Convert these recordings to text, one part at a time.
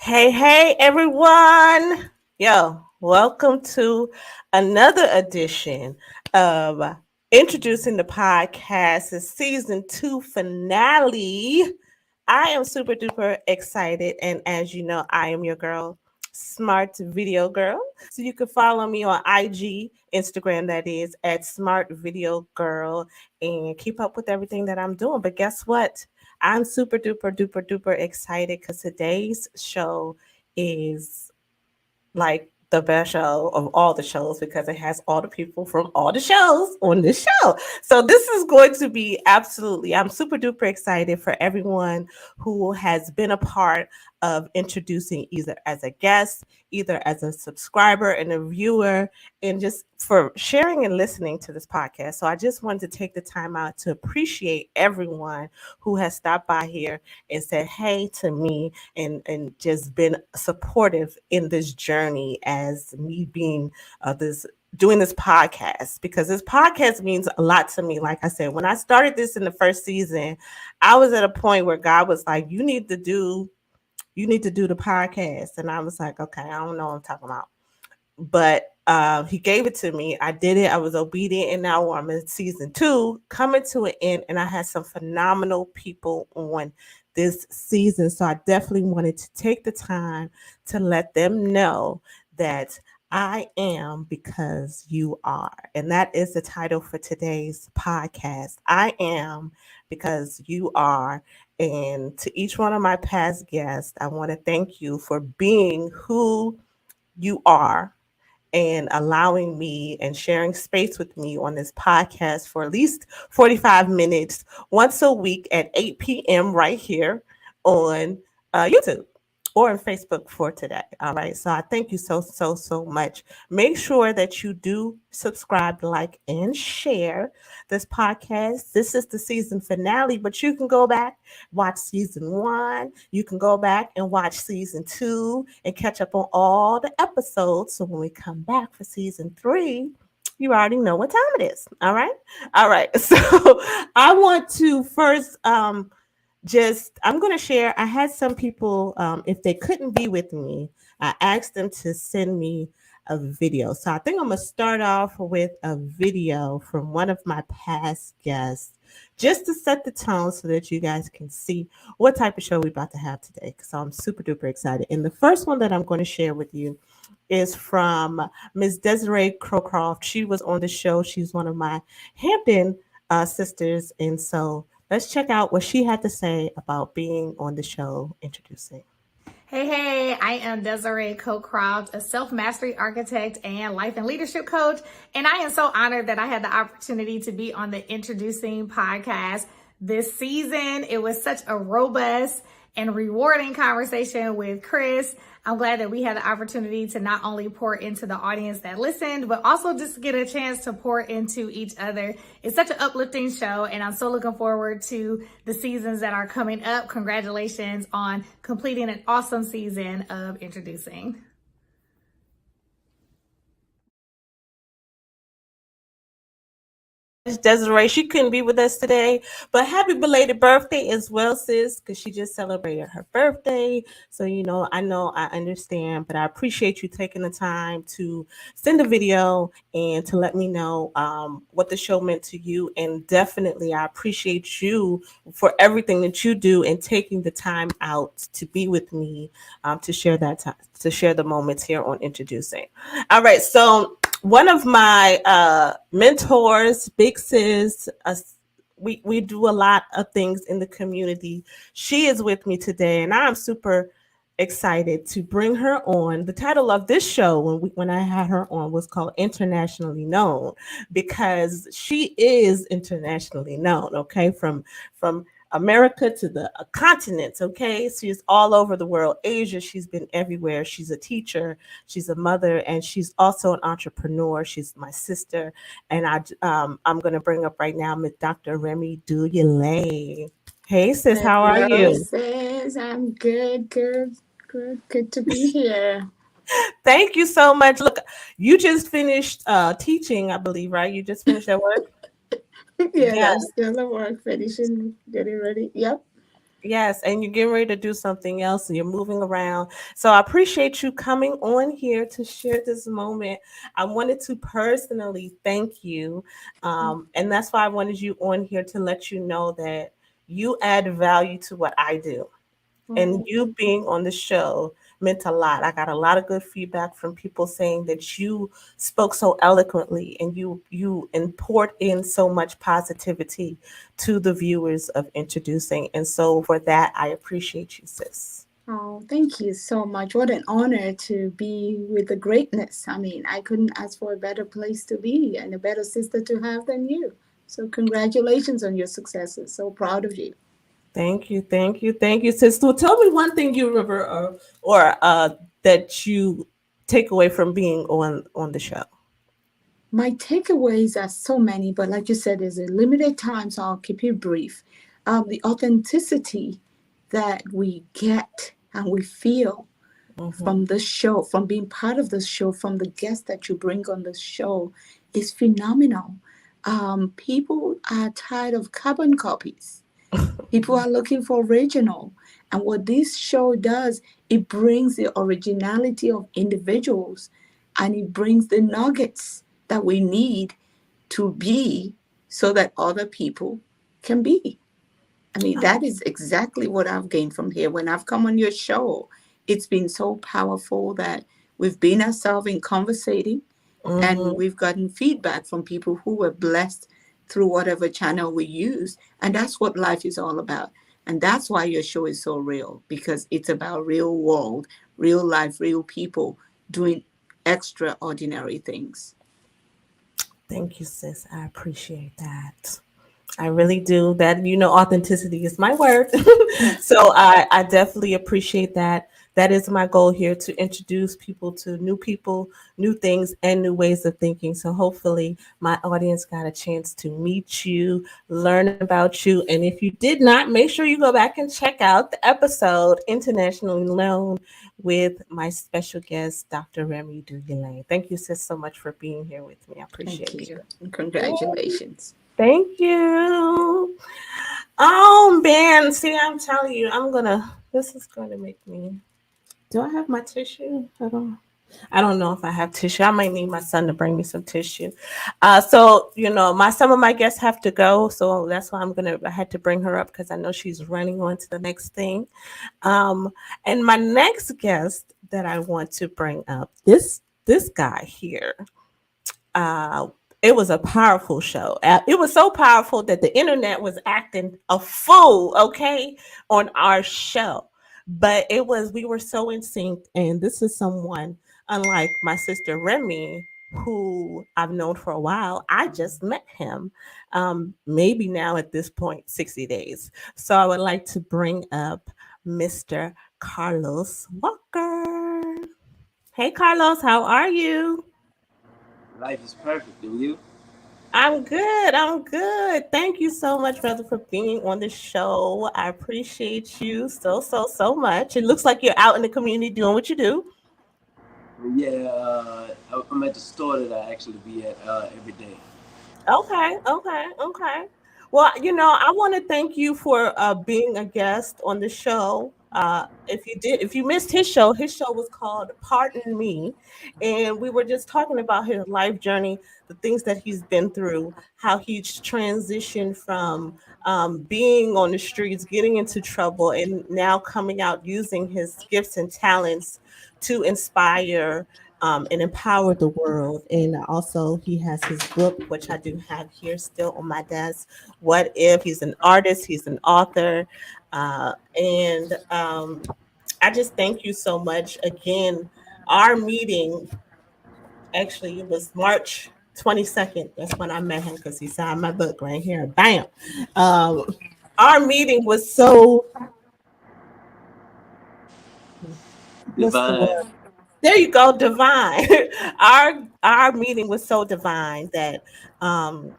Hey, everyone. Welcome to another edition of Introducing the Podcast, the season 2 finale. I am super duper excited. And as you know, I am your girl, Smart Video Girl. So you can follow me on IG, Instagram, that is, at Smart Video Girl, and keep up with everything that I'm doing. But guess what? I'm super duper duper duper excited because today's show is like the best show of all the shows because it has all the people from all the shows on this show. So this is going to be absolutely, I'm super duper excited for everyone who has been a part of introducing either as a guest, either as a subscriber and a viewer, and just for sharing and listening to this podcast. So I just wanted to take the time out to appreciate everyone who has stopped by here and said hey to me and just been supportive in this journey as me being this doing this podcast because this podcast means a lot to me. Like I said, when I started this in the first season, I was at a point where God was like, you need to do the podcast. And I was like, okay, I don't know what I'm talking about. But he gave it to me. I did it. I was obedient, and now I'm in season 2, coming to an end. And I had some phenomenal people on this season, so I definitely wanted to take the time to let them know that I am because you are, and that is the title for today's podcast. I am because you are. And to each one of my past guests, I want to thank you for being who you are and allowing me and sharing space with me on this podcast for at least 45 minutes once a week at 8 p.m. right here on YouTube or on Facebook for today. All right. So I thank you so much. Make sure that you do subscribe, like, and share this podcast. This is the season finale, but you can go back, watch season 1. You can go back and watch season 2 and catch up on all the episodes. So when we come back for season 3, you already know what time it is. All right. All right. So I want to first just I'm going to share. I had some people, if they couldn't be with me, I asked them to send me a video. So I think I'm going to start off with a video from one of my past guests just to set the tone so that you guys can see what type of show we're about to have today. So I'm super duper excited. And the first one that I'm going to share with you is from Ms. Desiree Crowcroft. She was on the show. She's one of my Hampton sisters. And so let's check out what she had to say about being on the show introducing. Hey, I am Desiree Cocroft, a self-mastery architect and life and leadership coach. And I am so honored that I had the opportunity to be on the Introducing podcast this season. It was such a robust and rewarding conversation with Chris. I'm glad that we had the opportunity to not only pour into the audience that listened, but also just get a chance to pour into each other. It's such an uplifting show, and I'm so looking forward to the seasons that are coming up. Congratulations on completing an awesome season of Introducing. Desiree, she couldn't be with us today, but happy belated birthday as well, sis, because she just celebrated her birthday. So, I know, I understand, but I appreciate you taking the time to send a video and to let me know what the show meant to you. And definitely, I appreciate you for everything that you do and taking the time out to be with me to share that time, to share the moments here on Introducing. All right, so one of my mentors, big sis, we do a lot of things in the community. She is with me today, and I'm super excited to bring her on. The title of this show, when I had her on, was called Internationally Known, because she is internationally known. Okay, from America to the continents. Okay, she's all over the world. Asia, she's been everywhere. She's a teacher, she's a mother, and she's also an entrepreneur. She's my sister, and I'm going to bring up right now Miss Dr. Remy Duyele. Hey sis, how are Hello, you? sis. I'm good to be here. Thank you so much. Look, you just finished teaching, I believe, right? You just finished that work. Yes, Yeah. I'm still at work, finishing, getting ready. Yep. Yes, and you're getting ready to do something else and you're moving around. So I appreciate you coming on here to share this moment. I wanted to personally thank you. And that's why I wanted you on here to let you know that you add value to what I do. And Oh, you being on the show meant a lot. I got a lot of good feedback from people saying that you spoke so eloquently and you and poured in so much positivity to the viewers of introducing. And so for that, I appreciate you, sis. oh, thank you so much. What an honor to be with the greatness. I mean, I couldn't ask for a better place to be and a better sister to have than you. So, congratulations on your successes. So proud of you. Thank you, thank you, thank you, sis. So tell me one thing you remember or that you take away from being on the show. My takeaways are so many, but like you said, there's a limited time, so I'll keep it brief. The authenticity that we get and we feel Hmm. from the show, from being part of the show, from the guests that you bring on the show is phenomenal. People are tired of carbon copies. People are looking for original. And what this show does, it brings the originality of individuals and it brings the nuggets that we need to be so that other people can be. I mean, that is exactly what I've gained from here. When I've come on your show, it's been so powerful that we've been ourselves in conversating and Hmm. we've gotten feedback from people who were blessed through whatever channel we use. And that's what life is all about. And that's why your show is so real, because it's about real world, real life, real people doing extraordinary things. Thank you, sis. I appreciate that. I really do. That authenticity is my word. So I definitely appreciate that. That is my goal here to introduce people, new things, and new ways of thinking. So hopefully my audience got a chance to meet you, learn about you. And if you did not, make sure you go back and check out the episode Internationally Known with my special guest, Dr. Remy Dugulain. Thank you, sis, so much for being here with me. I Thank appreciate you. you. And congratulations. Thank you. Oh man, see, I'm telling you, this is gonna make me. Do I have my tissue? I don't know if I have tissue. I might need my son to bring me some tissue. So some of my guests have to go, so that's why I had to bring her up because I know she's running on to the next thing. Um, and my next guest that I want to bring up, this guy here. uh, it was a powerful show. It was so powerful that the internet was acting a fool, okay, on our show. But we were so in sync. And this is someone, unlike my sister Remy, who I've known for a while. I just met him, maybe now at this point, 60 days. So I would like to bring up Mr. Carlos Walker. Hey, Carlos, how are you? Life is perfect, and you? I'm good. I'm good. Thank you so much, brother, for being on the show. I appreciate you so, so, so much. It looks like you're out in the community doing what you do. Yeah, I'm at the store that I actually be at every day. Okay, okay, okay. Well, I want to thank you for being a guest on the show. If you missed his show was called Pardon Me. And we were just talking about his life journey, the things that he's been through, how he's transitioned from being on the streets, getting into trouble, and now coming out using his gifts and talents to inspire and empower the world. And also, he has his book, which I do have here still on my desk. What if he's an artist? He's an author, and I just thank you so much again. Our meeting actually it was March 22nd. That's when I met him because he signed my book right here. Bam. Um, our meeting was so what's the Divine. word? There you go, divine. Our meeting was so divine that um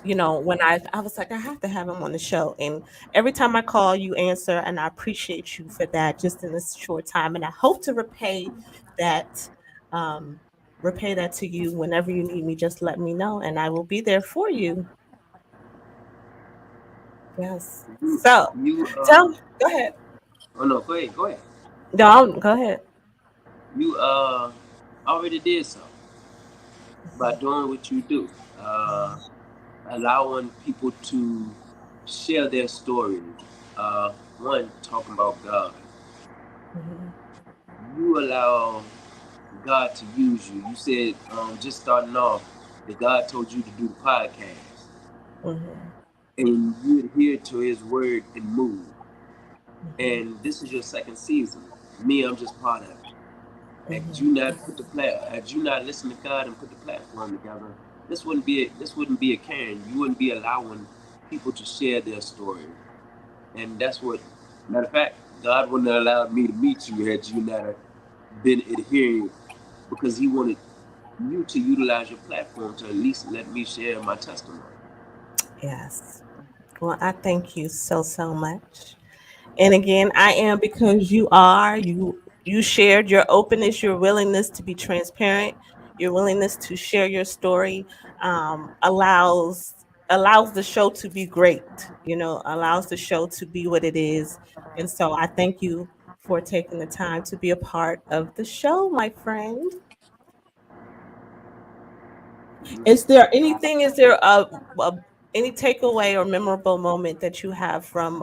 when I was like, I have to have him on the show. And every time I call, you answer, and I appreciate you for that just in this short time. And I hope to that um repay that to you whenever you need me. Just let me know and I will be there for you. Yes. You, So, you, go ahead. oh no, go ahead. No, go ahead. You, already did so by doing what you do. Uh, Allowing people to share their stories. One, talking about God. Mm-hmm. You allow God to use you. You said, just starting off, that God told you to do the podcast, Mm-hmm. and you adhere to His word and move. Mm-hmm. And this is your second season. Me, I'm just part of it. Had Mm-hmm. you not had you not listened to God and put the platform together, this wouldn't be a Karen. You wouldn't be allowing people to share their story. And that's what, matter of fact, God wouldn't have allowed me to meet you had you not have been adhering, because He wanted you to utilize your platform to at least let me share my testimony. Yes. Well, I thank you so, so much. And again, I am because you shared your openness, your willingness to be transparent, your willingness to share your story allows the show to be great. Allows the show to be what it is. And so I thank you for taking the time to be a part of the show, my friend. Is there anything? Is there any takeaway or memorable moment that you have from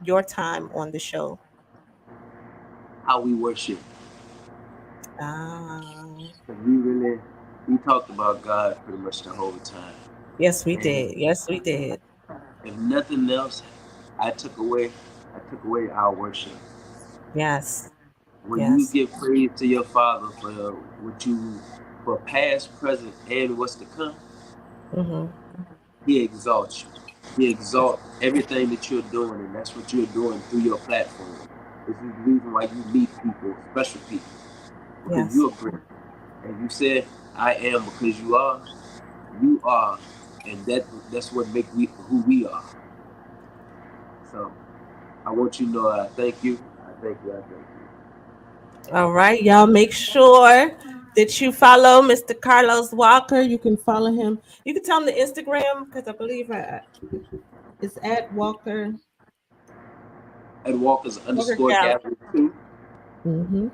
your time on the show? How we worship. Ah, 'Cause we talked about God pretty much the whole time. yes, we And did. Yes, we did. if nothing else, I took away I took away our worship. Yes, When you yes. give praise to your Father for past, present, and what's to come, Mm-hmm. He exalts you. He exalts everything that you're doing, and that's what you're doing through your platform. This is the reason why you meet people, special people, because Yes. you're great. And you said, "I am," because you are, and that's what makes we who we are. So I want you to know I thank you. I thank you. I thank you. All right, y'all. Make sure that you follow Mr. Carlos Walker. You can follow him. You can tell him the Instagram because I believe it's at At Walker's Walker underscore Gallery. Gallery 2. Mm-hmm.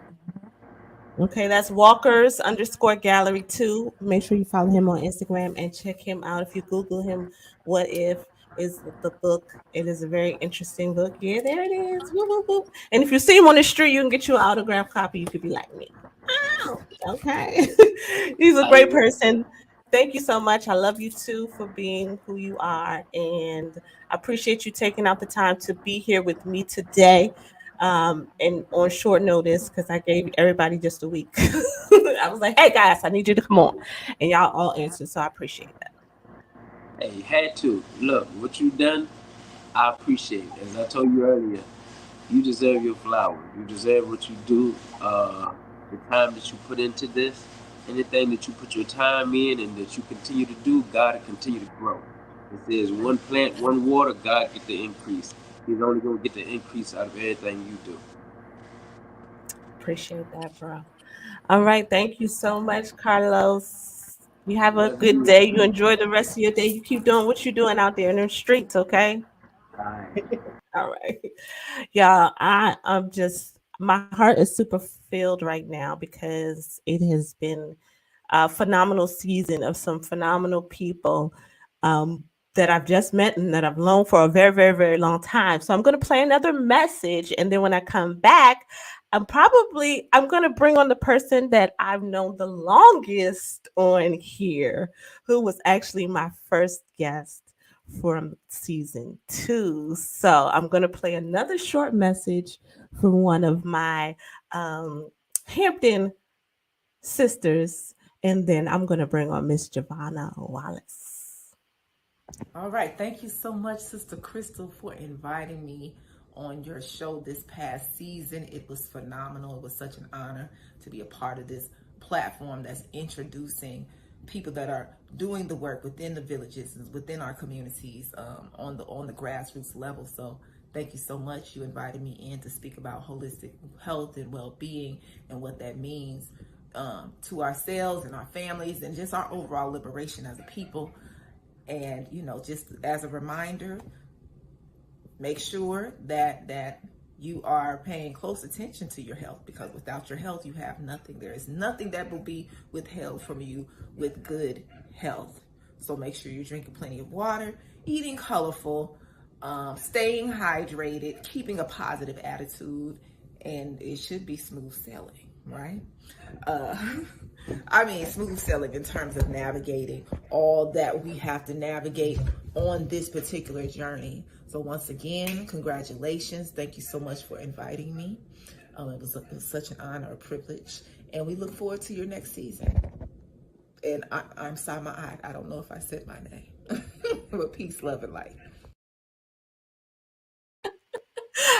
Okay, that's Walkers underscore gallery 2. Make sure you follow him on Instagram and check him out. If you Google him, What If is the book. It is a very interesting book. Yeah, there it is. Woo, woo, woo. And if you see him on the street, you can get you an autograph copy. You could be like me. Oh, okay. He's a I great will. person. Thank you so much. I love you too for being who you are. And I appreciate you taking out the time to be here with me today and on short notice because I gave everybody just a week. I was like, hey guys, I need you to come on. And y'all all answered. So I appreciate that. Hey, had to. Look, what you done, I appreciate. As I told you earlier, you deserve your flowers. You deserve what you do. The time that you put into this, anything that you put your time in and that you continue to do, God will continue to grow. It says one plant, one water, God get the increase. He's only gonna get the increase out of everything you do. Appreciate that, bro. All right. Thank you so much, Carlos. You have a Love good you. day. You enjoy the rest of your day. You keep doing what you're doing out there in the streets, okay? Bye. All right. Yeah, I'm just my heart is super filled right now because it has been a phenomenal season of some phenomenal people um, that I've just met and that I've known for a very, very, very long time. So I'm going to play another message, and then when I come back, I'm going to bring on the person that I've known the longest on here, who was actually my first guest from season 2. So I'm going to play another short message from one of my Hampton sisters, and then I'm going to bring on Miss Giovanna Wallace. All right. Thank you so much, Sister Crystal, for inviting me on your show this past season. It was phenomenal. It was such an honor to be a part of this platform that's introducing people that are doing the work within the villages and within our communities on the grassroots level. So thank you so much. You invited me in to speak about holistic health and well-being and what that means to ourselves and our families and just our overall liberation as a people. And, just as a reminder, make sure that you are paying close attention to your health, because without your health, you have nothing. There is nothing that will be withheld from you with good health. So make sure you're drinking plenty of water, eating colorful, staying hydrated, keeping a positive attitude, and it should be smooth sailing, right? Uh, I mean, smooth sailing in terms of navigating all that we have to navigate on this particular journey. So once again, congratulations. Thank you so much for inviting me. It was such an honor, a privilege, and we look forward to your next season. And I'm Sama. I don't know if I said my name, but peace, love, and light.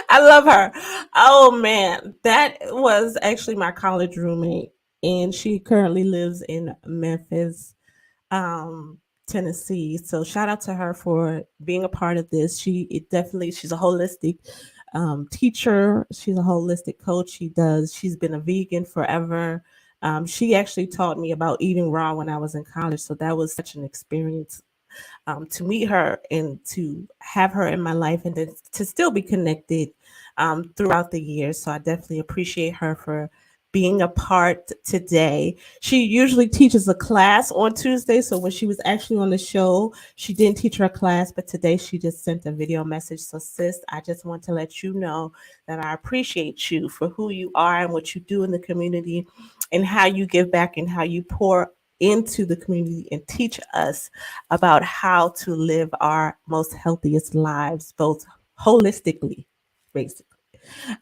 I love her. Oh man, that was actually my college roommate, and she currently lives in Memphis, Tennessee. So shout out to her for being a part of this. She's a holistic teacher. She's a holistic coach. She's been a vegan forever. She actually taught me about eating raw when I was in college. So that was such an experience to meet her and to have her in my life and then to still be connected throughout the years. So I definitely appreciate her for being a part today. She usually teaches a class on Tuesday. So when she was actually on the show, she didn't teach her class, but today she just sent a video message. So, sis, I just want to let you know that I appreciate you for who you are and what you do in the community and how you give back and how you pour into the community and teach us about how to live our most healthiest lives, both holistically, basically.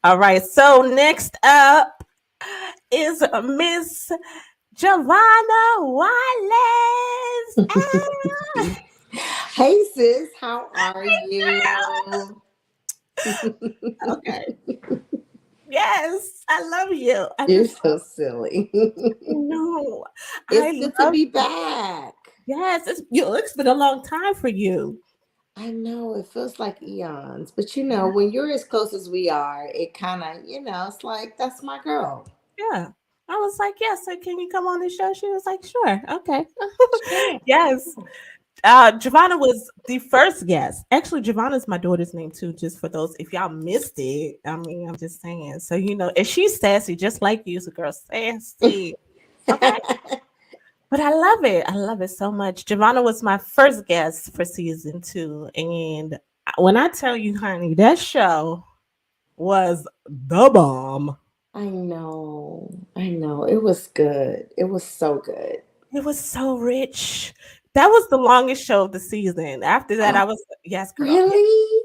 All right. So next up is Miss Giovanna Wallace. Hey sis, how are you? Okay. Yes, I love you. I You're just so silly. know. I It's good to love be you. back. Yes, it's been a long time for you. I know it feels like eons, but when you're as close as we are, it kind of, it's like that's my girl. Yeah. I was like, yes, so can you come on the show? She was like, sure. Okay. Sure. Yes. Giovanna was the first guest. Actually, Giovanna's my daughter's name too, just for those if y'all missed it. I mean, I'm just saying. So, and she's sassy, just like you. So, girl, sassy. Okay. But I love it. I love it so much. Giovanna was my first guest for season 2. And when I tell you, honey, that show was the bomb. I know. I know. It was good. It was so good. It was so rich. That was the longest show of the season. After that, I Oh, was, yes, girl. Yes. really?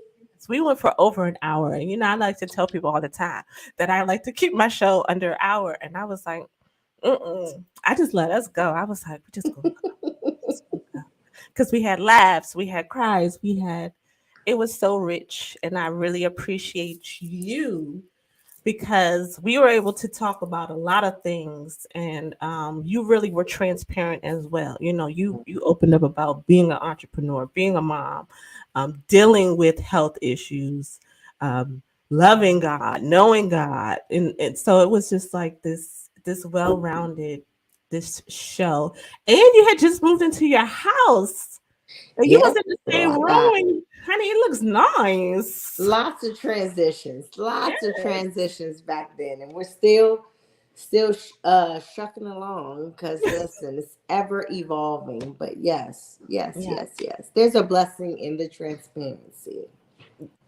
We went for over an hour. And, I like to tell people all the time that I like to keep my show under an hour. And I was like, mm-mm. I just let us go. I was like, we just go. Because we had laughs, we had cries, it was so rich. And I really appreciate you because we were able to talk about a lot of things and you really were transparent as well. You opened up about being an entrepreneur, being a mom, dealing with health issues, um, loving God, knowing God, and so it was just like this well-rounded this show. And you had just moved into your house. And you was Yes, in the same girl. I room got and honey, it looks nice. lots of Yes. transitions back then, and we're still shucking along because listen, it's ever evolving. But yes, yes, Yeah. yes, yes. There's a blessing in the transparency.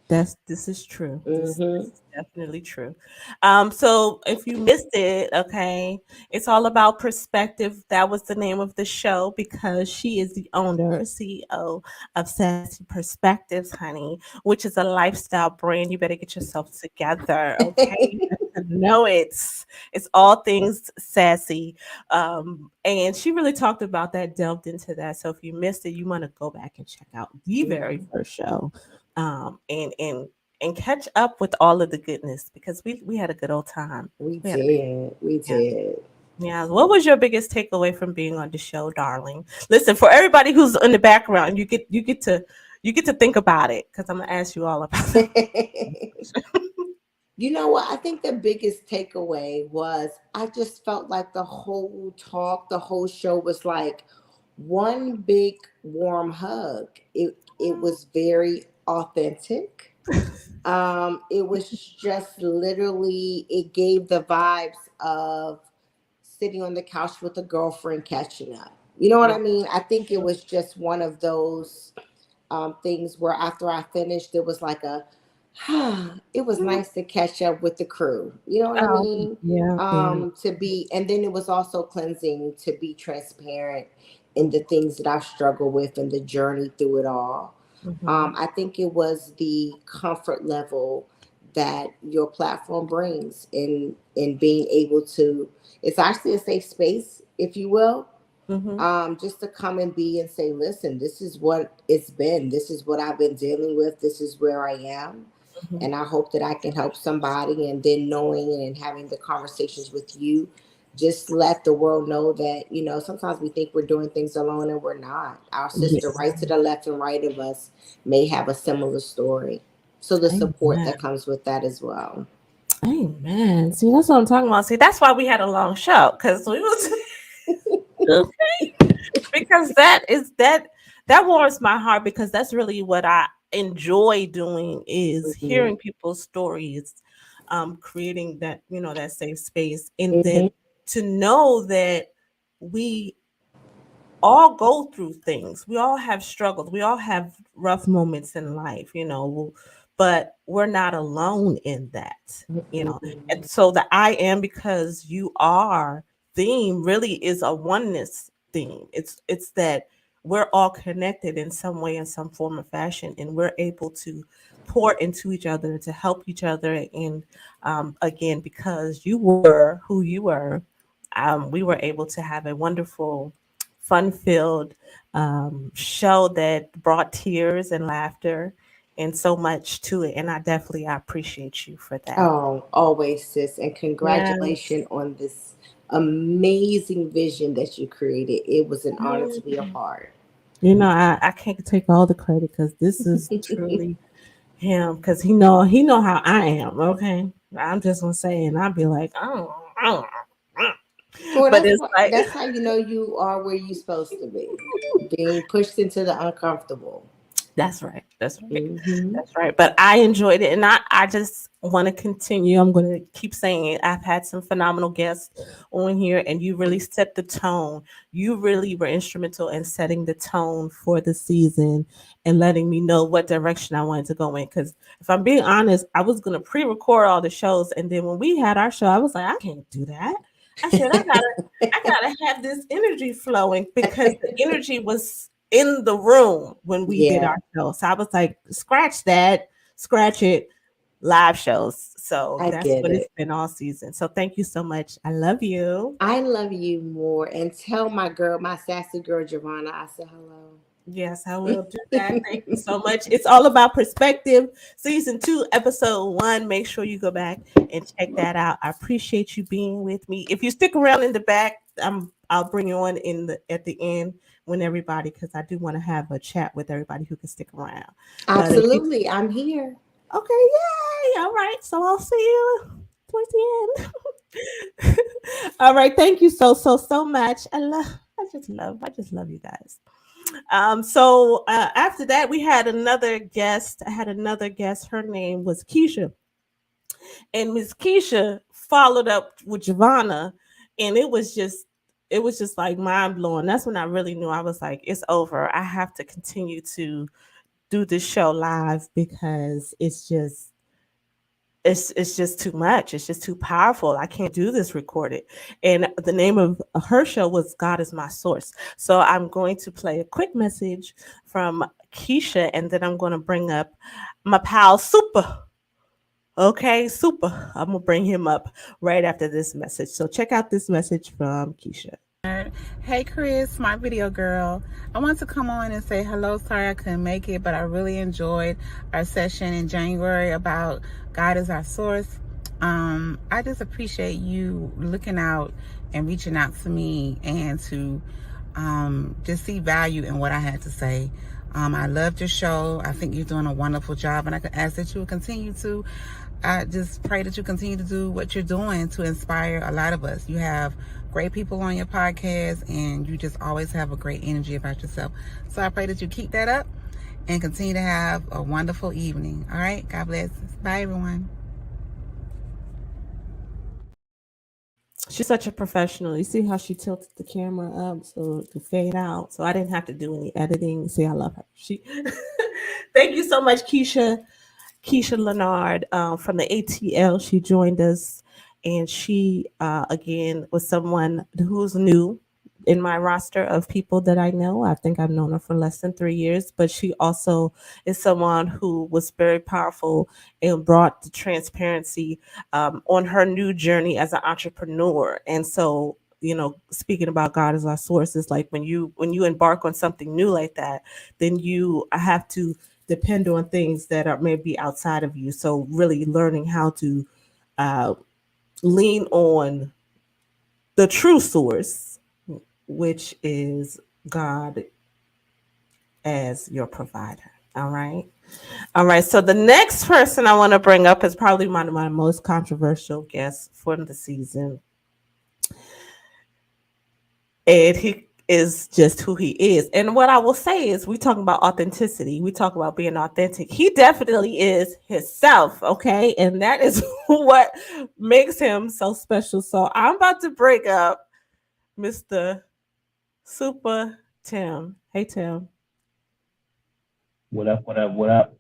This is true. This Mm-hmm. is definitely true. So if you missed it, okay, it's all about perspective. That was the name of the show because she is the owner, CEO of Sassy Perspectives, honey, which is a lifestyle brand. You better get yourself together, okay? You better know it's all things sassy. And she really talked about that, delved into that. So if you missed it, you want to go back and check out the very Mhm. first show and catch up with all of the goodness because we had a good old time. We We had a did. We yeah. did. Yeah. What was your biggest takeaway from being on the show, darling? Listen, for everybody who's in the background, you get to think about it because I'm gonna ask you all about it. You know what? I think the biggest takeaway was I just felt like the whole talk, the whole show was like one big warm hug. It was very authentic. It was just literally, it gave the vibes of sitting on the couch with a girlfriend catching up. You know what Yeah. I mean? I think it was just one of those things where after I finished, it was like a, it was nice to catch up with the crew. You know what I Oh, mean? yeah, yeah. To be, and then it was also cleansing to be transparent in the things that I struggle with and the journey through it all. Mhm. I think it was the comfort level that your platform brings in being able to. It's actually a safe space, if you will, Mhm. just to come and be and say, listen, this is what it's been. This is what I've been dealing with. This is where I am. Mhm. And I hope that I can help somebody. And then knowing and having the conversations with you, just let the world know that, sometimes we think we're doing things alone and we're not. Our sister Yes. right to the left and right of us may have a similar story. So the support Amen. that comes with that as well. Amen. See, that's what I'm talking about. See, that's why we had a long show because we was because that warms my heart because that's really what I enjoy doing is Mhm. hearing people's stories, creating that that safe space, and that Mhm. to know that we all go through things. We all have struggles. We all have rough moments in life, but we're not alone in that. And Mhm. so the I am because you are theme really is a oneness theme. It's that we're all connected in some way, in some form or fashion, and we're able to pour into each other to help each other. And again, because you were who you were, we were able to have a wonderful fun-filled show that brought tears and laughter and so much to it. And I appreciate you for that. Oh, always, sis. And Yes. congratulations on this amazing vision that you created. It was an honor to be a Mhm. part. I can't take all the credit because this is truly him because he know how I am. Okay, I'm just gonna say, and I'll be like, oh. Well, But it's like that's how you know you are where you're supposed to be, being pushed into the uncomfortable. that's right. That's right. Hmm. That's right. But I enjoyed it. And I just want to continue. I'm going to keep saying it. I've had some phenomenal guests on here, and you really set the tone. You really were instrumental in setting the tone for the season and letting me know what direction I wanted to go in. Because if I'm being honest, I was going to pre record all the shows. And then when we had our show, I was like, I can't do that. I said, I gotta have this energy flowing because the energy was in the room when we did Yeah, our show. So I was like, scratch that, scratch it, live shows. So I that's get what it's it. been all season. So thank you so much. I love you. I love you more. And tell my girl, my sassy girl, Giovanna, I said hello. Yes, I will do that. Thank you so much. It's all about perspective. Season 2, episode 1. Make sure you go back and check that out. I appreciate you being with me. If you stick around in the back, I'll bring you on in the at the end when everybody because I do want to have a chat with everybody who can stick around. But if you Absolutely. I'm here. okay, yay! All right, so I'll see you towards the end. All right, thank you so much. I just love you guys. So after that, we had another guest. I had another guest. Her name was Keisha, and Miss Keisha followed up with Giovanna, and it was just like mind blowing. That's when I really knew I was like, it's over. I have to continue to do this show live because it's just too much. It's just too powerful. I can't do this recorded. And the name of her show was God is My Source. So I'm going to play a quick message from Keisha, and then I'm going to bring up my pal Super. Okay, Super. I'm going to bring him up right after this message. So check out this message from Keisha. Hey Chris, my video girl. I want to come on and say hello. Sorry I couldn't make it, but I really enjoyed our session in January about God is our source. I just appreciate you looking out and reaching out to me and to just see value in what I had to say. I loved your show. I think you're doing a wonderful job, and I can ask that you will continue to. I just pray that you continue to do what you're doing to inspire a lot of us. You have great people on your podcast, and you just always have a great energy about yourself. So I pray that you keep that up. and continue to have a wonderful evening. All right. God bless. Bye, everyone. She's such a professional. You see how she tilted the camera up so it could fade out. So I didn't have to do any editing. See, I love her. She thank you so much, Keisha Leonard from the ATL. She joined us, and she again was someone who's new in my roster of people that I know. I think I've known her for less than 3 years, but she also is someone who was very powerful and brought the transparency on her new journey as an entrepreneur. And so, you know, speaking about God as our source, is like when you embark on something new like that, then you have to depend on things that are maybe outside of you. So really learning how to uh, lean on the true source, which is God as your provider. All right. All right. So the next person I want to bring up is probably one of my most controversial guests for the season. And he is just who he is. And what I will say is, we talk about authenticity. We talk about being authentic. He definitely is himself, okay? And that is what makes him so special. So I'm about to break up Mr. Super Tim. Hey, Tim. What up? What up? What up?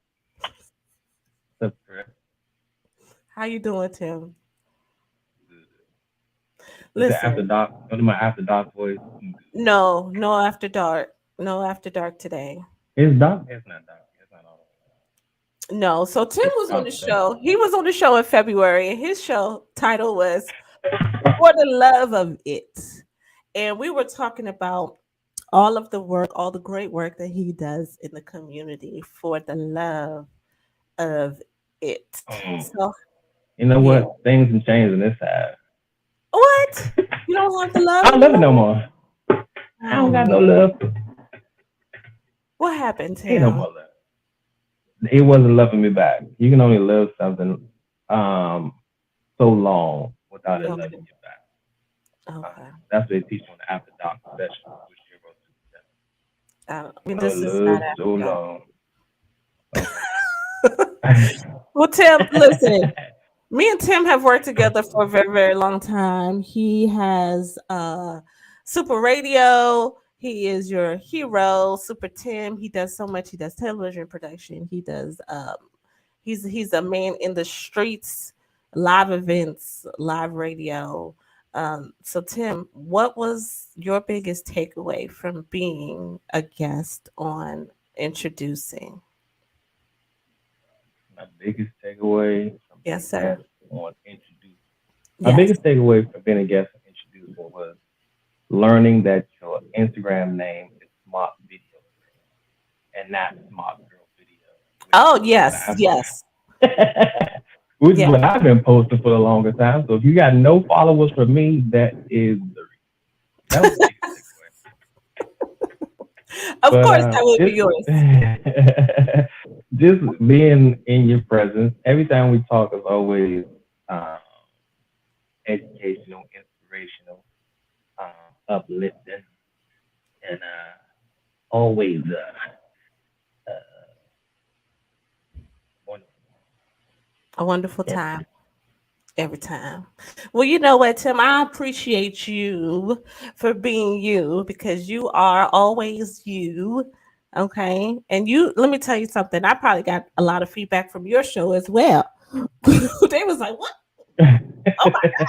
What's up, Chris? How you doing, Tim? Is it after Listen, dark? What my after dark voice? no after dark. No after dark today. It's dark. It's not dark. It's not all. No. So Tim It's was on dark the today. show. He was on the show in February, and his show title was For the Love of It. And we were talking about all of the work, all the great work that he does in the community for the love of it. Um, So, you know yeah. what? Things have changed in this side. What? You don't have the love I don't love it no anymore? more. I Oh, don't got no man. love. What happened, Ain't no Tim? more love. It wasn't loving me back. You can only love something so long without it loving Okay. you back. Okay. That's what they teach on the after dark session. Which you I can mean, only this is not love so after dark. long. Okay. Well, Tim, listen. Me and Tim have worked together for a very, very long time. He has Super Radio. He is your hero, Super Tim. He does so much. He does television production. He does he's a man in the streets, live events, live radio. So Tim, what was your biggest takeaway from being a guest on introducing? My biggest takeaway from being Yes, a guest sir. on Introduce. My Yes. biggest takeaway from being a guest on Introducing was learning that your Instagram name is Smart Video and not Smart Girl Video, which is Oh, what yes, I've yes. which is Yeah. what I've been posting for the longest time. So if you got no followers from me, that is the reason. That was the biggest takeaway. Of But course, that would be yours. just being in your presence, every time we talk is always um, educational, inspirational, uplifting, and always uh, wonderful. A wonderful Every time every time. Well, you know what, Tim? I appreciate you for being you because you are always you. Okay. And you, let me tell you something. I probably got a lot of feedback from your show as well. They was like, what? Oh my, time.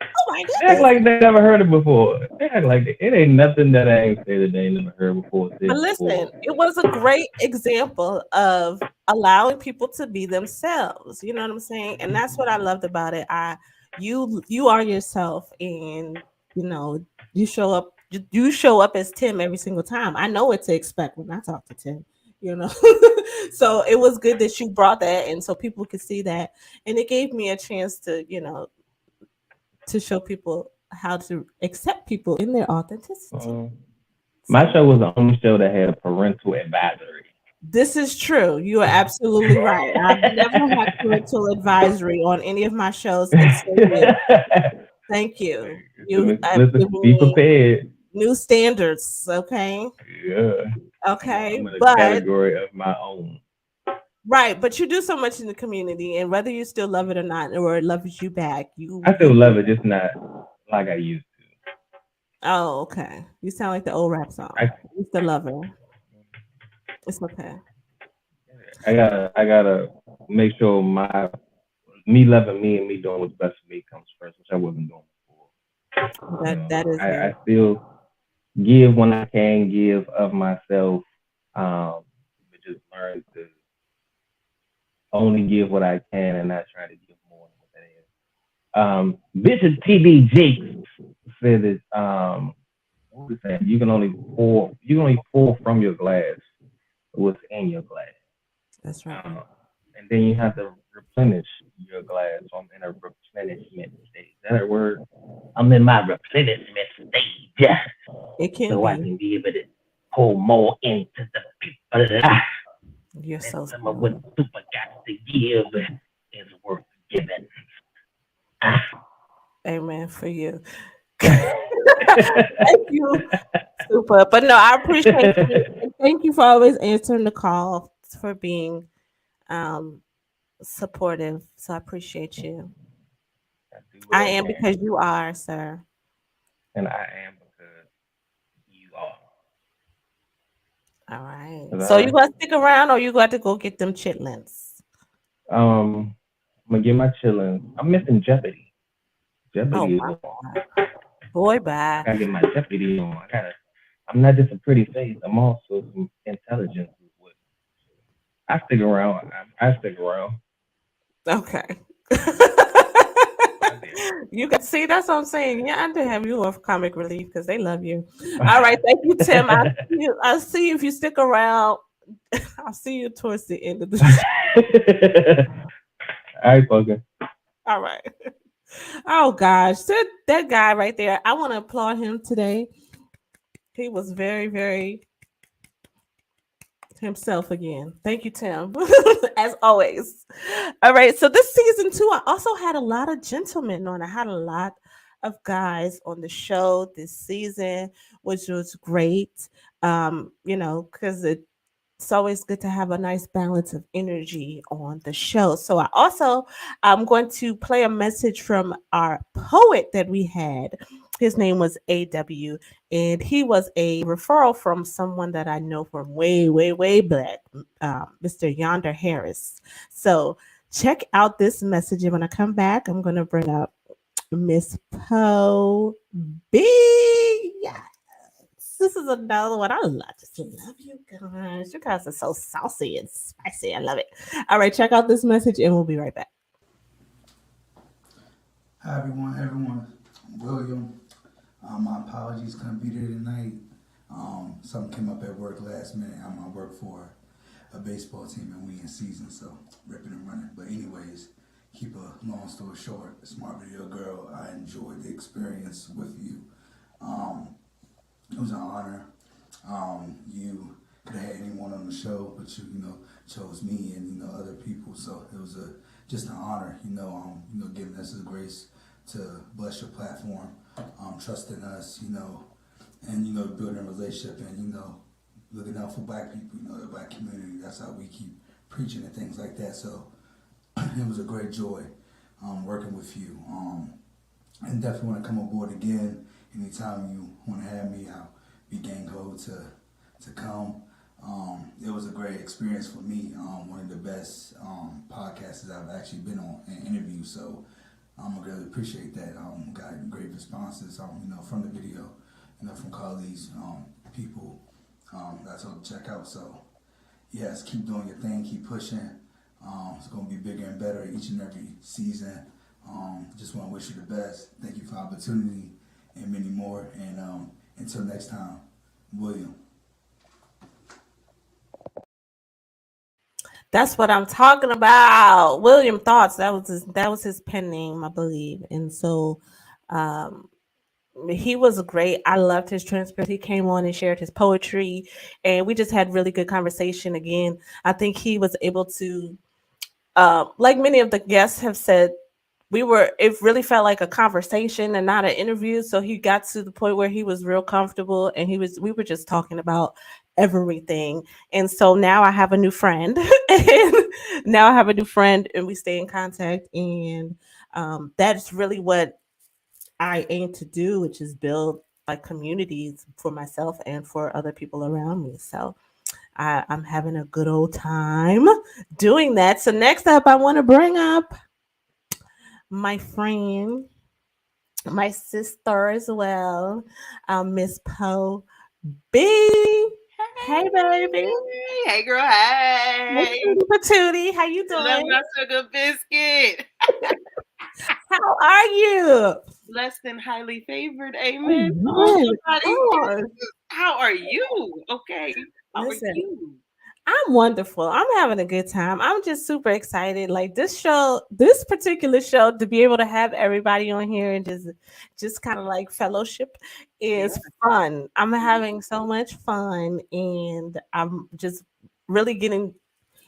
oh my They act goodness. like they never heard it before. They act like it ain't nothing that I ain't say that they ain't never heard before, But said listen, before. it was a great example of allowing people to be themselves. You know what I'm saying? And that's what I loved about it. You are yourself, and you know you show up as Tim every single time. I know what to expect when I talk to Tim. You know, so it was good that you brought that, and so people could see that, and it gave me a chance to to show people how to accept people in their authenticity. Um, my So show was the only show that had a parental advisory. this is true. You are absolutely right. I've never had parental advisory on any of my shows, and so you. Thank Like, you. You have listen, given be me prepared. new standards. Okay. Yeah. Okay, I'm in a but category of my own. right, but you do so much in the community, and whether you still love it or not, or it loves you back, I you still do. love it, just not like I used Oh, okay. You sound like the old rap to. song. You still love her. It's okay. I gotta make sure my me loving me and me doing what's best for me comes first, which I wasn't doing before. That is very. I still give when I can give of myself, but just learn to only give what I can and not try to give more than what that is. Bishop T.D. Jakes said that what was that? You can only pour from your glass what's in your glass. That's right. And then you have to replenish your glass. So I'm in a replenishment stage. Is that a word? I'm in my replenishment stage. It can So I be. can be able to pour more into the people life. You're And so some of what smart. super got to give is worth giving. Ah. Amen for you. Thank you, super. But no, I appreciate you. And thank you for always answering the call, for being um supportive. So I appreciate you. I do what I I am can, because you are, sir. and I am because you are. All right. Is that So you right? gonna stick around, or you got to go get them chitlins? I'm gonna get my chillin'. I'm missing Jeopardy. Oh Jeopardy is my on. God. Boy, I bye. gotta get my Jeopardy on. I'm not just a pretty face. I'm also some intelligence as well. I stick around. I stick around. Okay. I did. You can see that's what I'm saying. Yeah, I did have you off comic relief because they love you. All right, thank you, Tim. I'll see you if you stick around. I'll see you towards the end of the show. All right, fucker. All right. Oh gosh, that guy right there. I want to applaud him today. He was very, very himself again. Thank you, Tim. As always. All right. So this season two, I also had a lot of gentlemen on. I had a lot of guys on the show this season, which was great. Because it's always good to have a nice balance of energy on the show. So I'm going to play a message from our poet that we had. His name was AW, and he was a referral from someone that I know from way, way, way back, Mr. Yonder Harris. So check out this message. And when I come back, I'm going to bring up Miss Poe B. Yes. This is another one. Just love you guys. You guys are so saucy and spicy. I love it. All right, check out this message and we'll be right back. Hi everyone. William. My apologies, couldn't be there tonight. Something came up at work last minute. I work for a baseball team and we in season, so ripping and running. But anyways, keep a long story short, Smart Video Girl, I enjoyed the experience with you. It was an honor. You could have had anyone on the show, but you chose me and other people. So it was just an honor. Giving us the grace to bless your platform, trusting us. And building a relationship and looking out for Black people. The Black community. That's how we keep preaching and things like that. So it was a great joy working with you. And definitely want to come aboard again. Anytime you want to have me, I'll be gang ho to come. It was a great experience for me. One of the best podcasts I've actually been on and interviewed. So I really appreciate that. Got great responses. From the video, from colleagues, people that I told to check out. So yes, keep doing your thing, keep pushing. It's gonna be bigger and better each and every season. Just want to wish you the best. Thank you for the opportunity and many more. And until next time, William. That's what I'm talking about. William Thoughts. That was his pen name, I believe. And so he was great. I loved his transparency. He came on and shared his poetry, and we just had really good conversation. Again, I think he was able to, like many of the guests have said, it really felt like a conversation and not an interview. So he got to the point where he was real comfortable, and we were just talking about everything. And so now I have a new friend. And now I have a new friend and we stay in contact. And that's really what I aim to do, which is build like communities for myself and for other people around me. So I'm having a good old time doing that. So next up, I want to bring up my friend, my sister as well, Miss Poe B. Hey, baby. Hey, girl. Hey, Hey. Tootie Patootie. How you Love doing? my sugar biscuit. How are you? Blessed and highly favored. Amen. Oh, Amen. somebody. Oh, How are you? Okay. How are listen. you? I'm wonderful. I'm having a good time. I'm just super excited. Like this show, this particular show, to be able to have everybody on here and just kind of like fellowship Yeah. is fun. I'm having so much fun, and I'm just really getting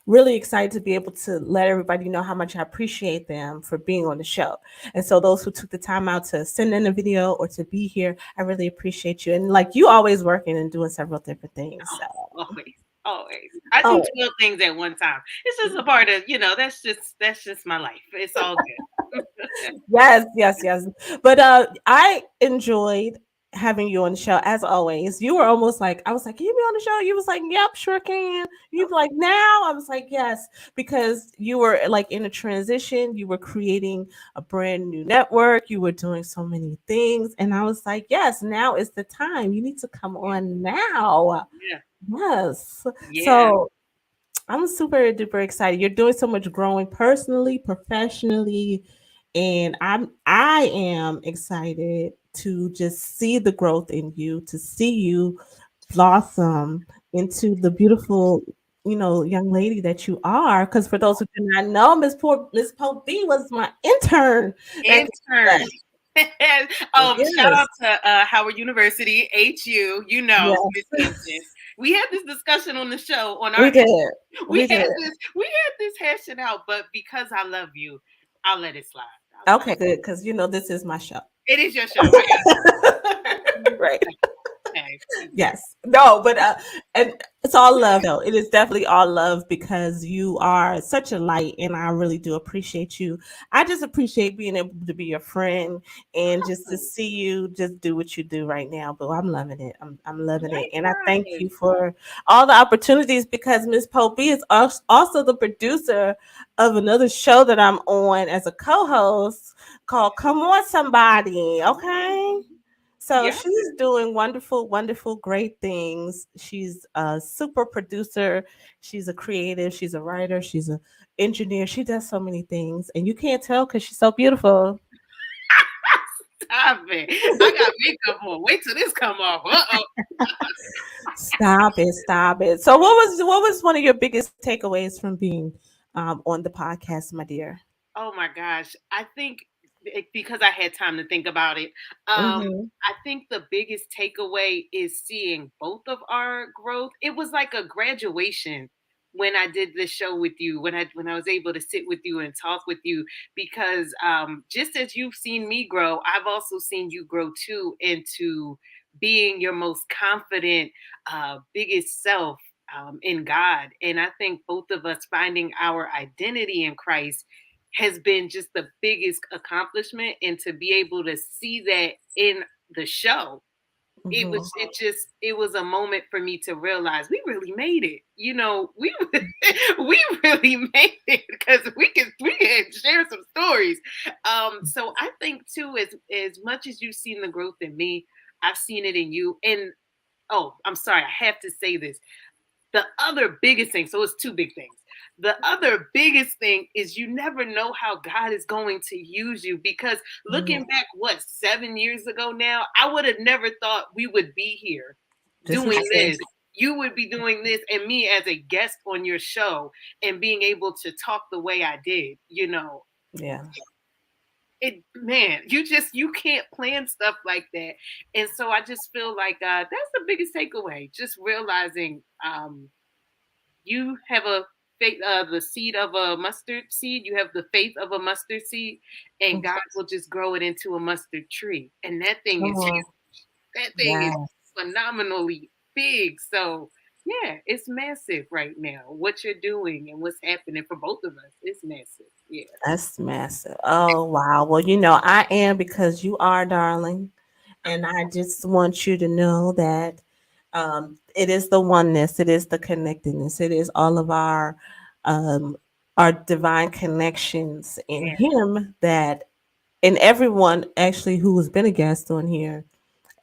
really excited to be able to let everybody know how much I appreciate them for being on the show. And so those who took the time out to send in a video or to be here, I really appreciate you. And like you always working and doing several different things. So Always. Always. I do oh 12 things at one time. It's just a part of, that's just my life. It's all good. yes, yes, yes. But I enjoyed having you on the show as always. You were almost like I was like, "Can you be on the show?" You was like, "Yep, sure can." You be like, "Now?" I was like, "Yes," because you were like in a transition. You were creating a brand new network. You were doing so many things, and I was like, "Yes, now is the time. You need to come on now." Yeah. Yes. Yeah. So I'm super duper excited. You're doing so much growing personally, professionally, and I am excited to just see the growth in you, to see you blossom into the beautiful, young lady that you are. Because for those who do not know, Miss Pope B was my intern back in Intern. the Shout Yes, out to Howard University, HU. yes, Miss Hampton. We had this discussion on the show on our we did, we we had did. this hashing out, but because I love you, I'll let it slide. Okay, good, because this is my show. It is your show. I got Right. okay. Yes. No, but and it's all love though. It is definitely all love because you are such a light and I really do appreciate you. I just appreciate being able to be your friend and just to see you just do what you do right now. But I'm loving it. I'm loving it. And I thank you Likewise. for all the opportunities because Miss Pope B is also the producer of another show that I'm on as a co-host called Come On Somebody. Okay. So Yeah. she's doing wonderful, wonderful, great things. She's a super producer. She's a creative. She's a writer. She's an engineer. She does so many things, and you can't tell because she's so beautiful. Stop it. I got makeup on. Wait till this come off. Stop it! Stop it! So, what was one of your biggest takeaways from being on the podcast, my dear? Oh my gosh. I think because I had time to think about it, Mm-hmm. I think the biggest takeaway is seeing both of our growth. It was like a graduation when I did this show with you, when I was able to sit with you and talk with you, because just as you've seen me grow, I've also seen you grow too into being your most confident, biggest self in God. And I think both of us finding our identity in Christ has been just the biggest accomplishment, and to be able to see that in the show, Mm-hmm. it was a moment for me to realize we really made it. We we really made it because we can share some stories. So I think too, as much as you've seen the growth in me, I've seen it in you. And oh, I'm sorry, I have to say this. The other biggest thing, so it's two big things. The other biggest thing is you never know how God is going to use you, because Mm-hmm. looking back, 7 years ago now, I would have never thought we would be here This is doing true. this. You would be doing this, and me as a guest on your show and being able to talk the way I did. Yeah. Man, you can't plan stuff like that. And so I just feel like that's the biggest takeaway, just realizing you have the seed of a mustard seed. You have the faith of a mustard seed, and Mhm. God will just grow it into a mustard tree. And that thing Come is on. huge. That thing is Yes. phenomenally big. So Yeah, it's massive right now. What you're doing and what's happening for both of us is massive. Yeah. That's massive. Oh wow. Well, I am because you are, darling. And I just want you to know that it is the oneness, it is the connectedness, it is all of um, our divine connections in Yeah. Him that, and everyone actually who has been a guest on here,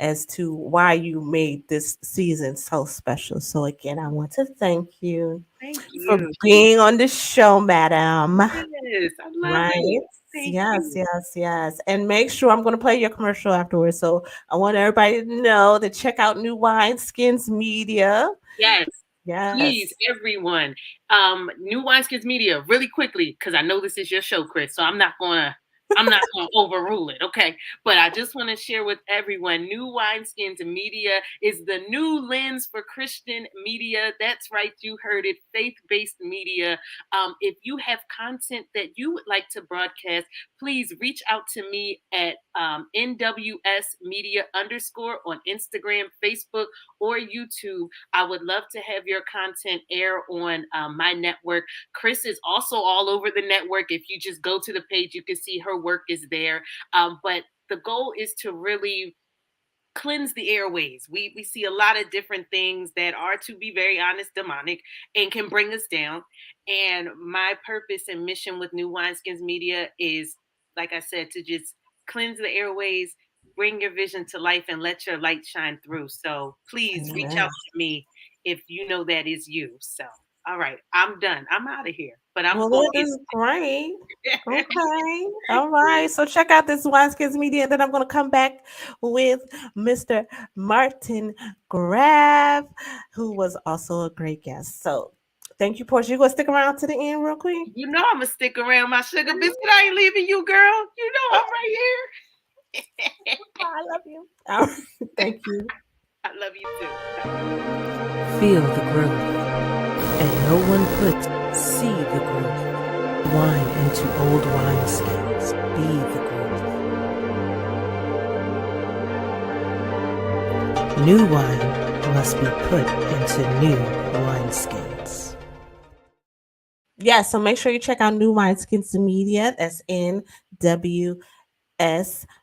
as to why you made this season so special. So again, I want to thank you Thank for you. being on the show, madam. Yes, I love Right. it. Thank Yes, you. yes, yes. And make sure I'm going to play your commercial afterwards. So I want everybody to know to check out New Wine Skins Media. Yes. Please, Yes. everyone. New Wineskins Media, really quickly, because I know this is your show, Chris. So I'm not gonna overrule it, okay? But I just want to share with everyone, New Wineskins Media is the new lens for Christian media. That's right, you heard it, faith-based media. If you have content that you would like to broadcast, please reach out to me at NWS Media underscore on Instagram, Facebook, or YouTube. I would love to have your content air on my network. Chris is also all over the network. If you just go to the page, you can see her work is there. But the goal is to really cleanse the airways. We see a lot of different things that are, to be very honest, demonic and can bring us down. And my purpose and mission with New Wineskins Media is, like I said, to just cleanse the airways, bring your vision to life, and let your light shine through. So please reach Amen. out to me if you know that is you. So, all right, I'm done. I'm out of here, but I'm Well, going that is great. to. Okay. All right. So check out this Wise Kids Media. And then I'm going to come back with Mr. Martin Graf, who was also a great guest. So thank you, Portia. You going to stick around to the end real quick? You know I'm gonna stick around, my sugar biscuit. I ain't leaving you, girl. You know I'm right here. I love you. All right. Thank you. I love you too. Feel the growth, and no one puts see the growth. Wine into old wineskins, be the growth. New wine must be put into new wineskins. Yeah, so make sure you check out New Wineskins Media. That's NWS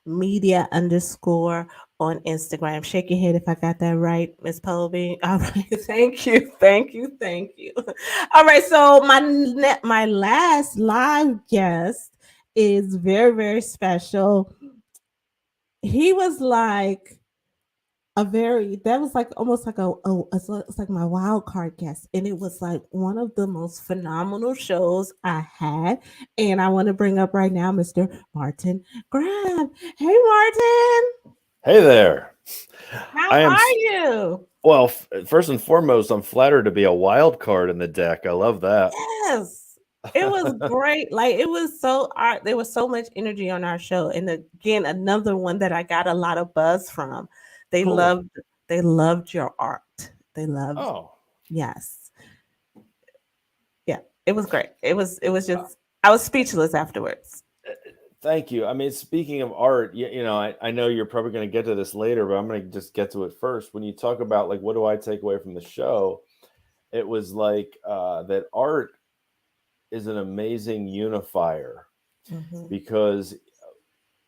Media underscore on Instagram. Shake your head if I got that right, Miss Polby. All right, thank you, thank you, thank you. All right, so my last live guest is very, very special. He was like that was like almost like it's like my wild card guest, and it was like one of the most phenomenal shows I had. And I want to bring up right now Mr. Martin Graham. Hey Martin, Hey there. how I am, are you? well, first and foremost, I'm flattered to be a wild card in the deck. I love that. Yes, it was great. Like it was so art. There was so much energy on our show, and again, another one that I got a lot of buzz from. They Cool. loved. They loved your art. They loved. Oh, Yes. Yeah, it was great. It was uh, just I was speechless afterwards. thank you. I mean, speaking of art, I know you're probably going to get to this later, but I'm going to just get to it first. When you talk about like, what do I take away from the show? It was like that art is an amazing unifier Mhm. because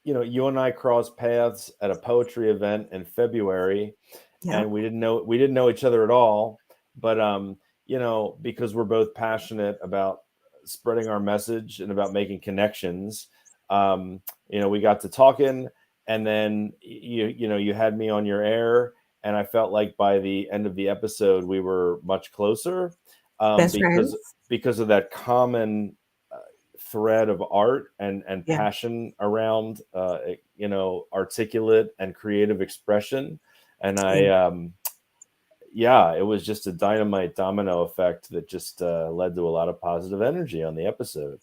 you and I crossed paths at a poetry event in February, Yep. and we didn't know each other at all. But because we're both passionate about spreading our message and about making connections, we got to talking, and then you had me on your air, and I felt like by the end of the episode we were much closer, Best because friends. of that common thread of art and Yeah. passion around articulate and creative expression. And I Yeah. yeah, it was just a dynamite domino effect that just led to a lot of positive energy on the episode.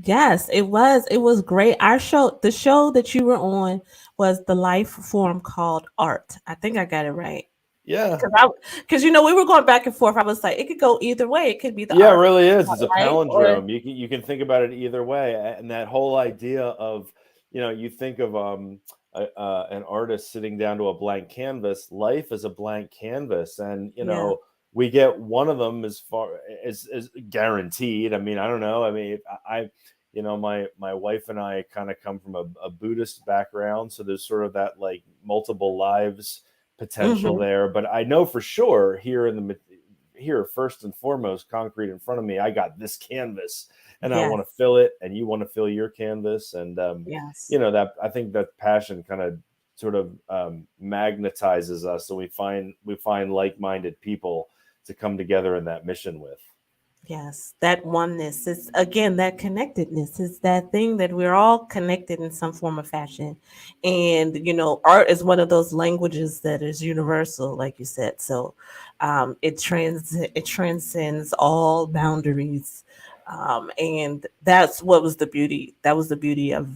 Yes, it was. It was great. The show that you were on was the life form called art. I think I got it right. Yeah. Because we were going back and forth. I was like, it could go either way. It could be the Yeah, it art really is. It's a life or palindrome. You can think about it either way, and that whole idea of, you think of an artist sitting down to a blank canvas. Life is a blank canvas, and yeah. we get one of them as far as guaranteed. I mean, I don't know. I mean, I you know, my wife and I kind of come from a Buddhist background, so there's sort of that like multiple lives potential there. But I know for sure here first and foremost, concrete in front of me, I got this canvas, and I Yes. want to fill it, and you want to fill your canvas, and Yes. you know, that I think that passion kind of sort of magnetizes us, and we find like-minded people to come together in that mission with. Yes, that oneness is again that connectedness is that thing that we're all connected in some form of fashion. And you know, art is one of those languages that is universal, like you said. So it transcends all boundaries. And that's what was the beauty. That was the beauty of